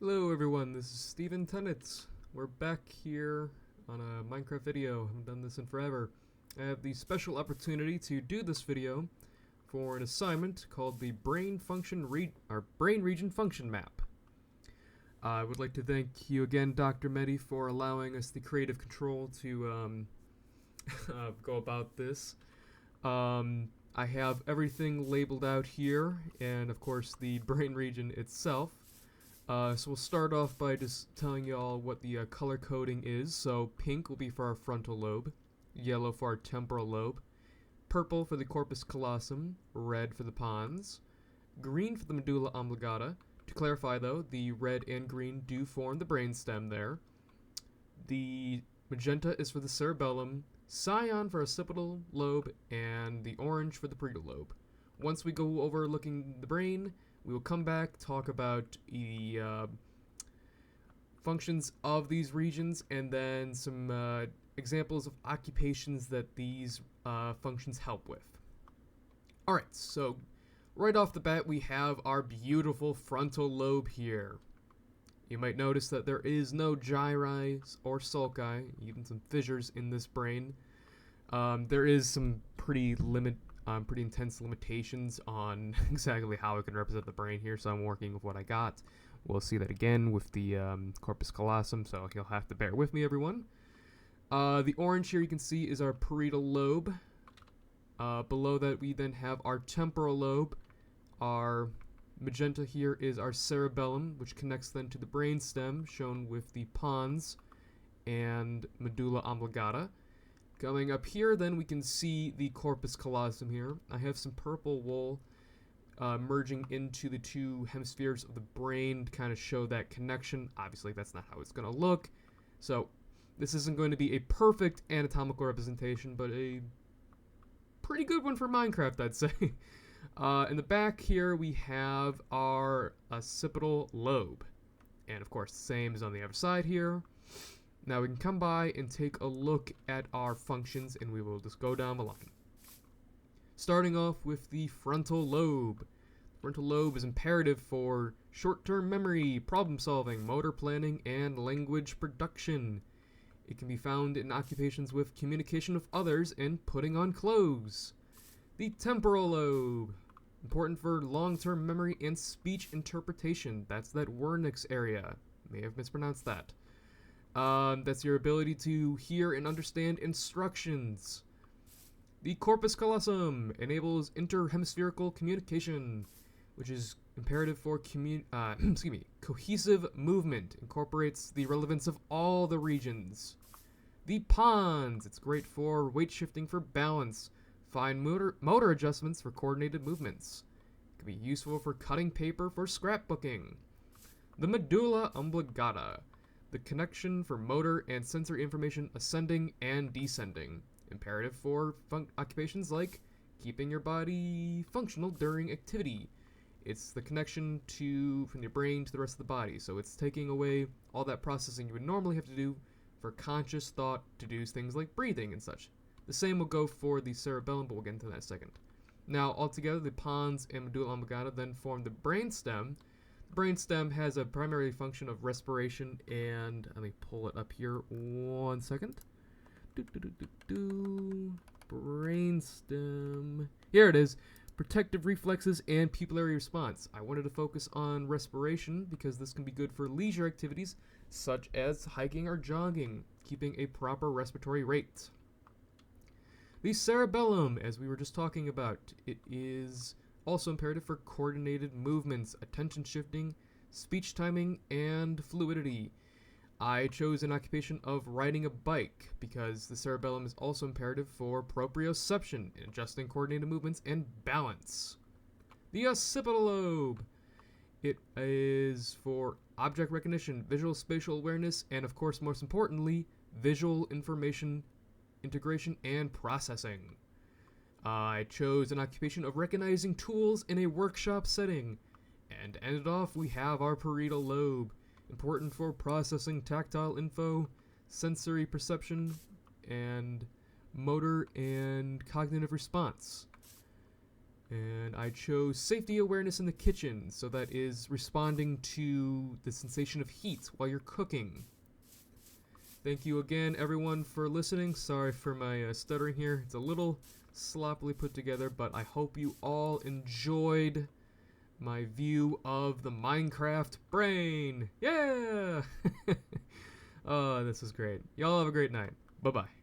Hello everyone, this is Steven Tennant. We're back here on a Minecraft video. I haven't done this in forever. I have the special opportunity to do this video for an assignment called the Brain Region Function Map. I would like to thank you again, Dr. Mehdi, for allowing us the creative control to go about this. I have everything labeled out here, and of course the brain region itself. So we'll start off by just telling y'all what the color coding is. So pink will be for our frontal lobe, yellow for our temporal lobe, purple for the corpus callosum, red for the pons, green for the medulla oblongata. To clarify though, the red and green do form the brainstem there. The magenta is for the cerebellum, cyan for occipital lobe, and the orange for the parietal lobe. Once we go over looking the brain, we will come back, talk about the functions of these regions, and then some examples of occupations that these functions help with. Alright, so right off the bat, we have our beautiful frontal lobe here. You might notice that there is no gyri or sulci, even some fissures in this brain. There is some pretty intense limitations on exactly how I can represent the brain here, so I'm working with what I got. We'll see that again with the corpus callosum, so you'll have to bear with me, everyone. The orange here you can see is our parietal lobe. Below that we then have our temporal lobe. Our magenta here is our cerebellum, which connects then to the brainstem, shown with the pons and medulla oblongata. Coming up here, then, we can see the corpus callosum here. I have some purple wool merging into the two hemispheres of the brain to kind of show that connection. Obviously, that's not how it's going to look. So, this isn't going to be a perfect anatomical representation, but a pretty good one for Minecraft, I'd say. In the back here, we have our occipital lobe. And, of course, the same as on the other side here. Now we can come by and take a look at our functions, and we will just go down the line. Starting off with the frontal lobe. The frontal lobe is imperative for short-term memory, problem solving, motor planning, and language production. It can be found in occupations with communication with others and putting on clothes. The temporal lobe. Important for long-term memory and speech interpretation. That's that Wernicke's area. May have mispronounced that. That's your ability to hear and understand instructions. The corpus callosum enables interhemispherical communication, which is imperative for cohesive movement, incorporates the relevance of all the regions. The pons, it's great for weight shifting for balance, fine motor adjustments for coordinated movements. It can be useful for cutting paper for scrapbooking. The medulla oblongata, the connection for motor and sensory information ascending and descending. Imperative for occupations like keeping your body functional during activity. It's the connection from your brain to the rest of the body, so it's taking away all that processing you would normally have to do for conscious thought to do things like breathing and such. The same will go for the cerebellum, but we'll get into that in a second. Now, altogether, the pons and medulla oblongata then form the brainstem. The brainstem has a primary function of respiration, and let me pull it up here 1 second. Brainstem. Here it is. Protective reflexes and pupillary response. I wanted to focus on respiration because this can be good for leisure activities such as hiking or jogging, keeping a proper respiratory rate. The cerebellum, as we were just talking about, it is also imperative for coordinated movements, attention shifting, speech timing, and fluidity. I chose an occupation of riding a bike because the cerebellum is also imperative for proprioception, adjusting coordinated movements, and balance. The occipital lobe. It is for object recognition, visual spatial awareness, and of course, most importantly, visual information integration and processing. I chose an occupation of recognizing tools in a workshop setting. And to end it off, we have our parietal lobe, important for processing tactile info, sensory perception, and motor and cognitive response. And I chose safety awareness in the kitchen, so that is responding to the sensation of heat while you're cooking. Thank you again, everyone, for listening. Sorry for my stuttering here. It's a little sloppily put together, but I hope you all enjoyed my view of the Minecraft brain. Yeah! Oh, this is great. Y'all have a great night. Bye-bye.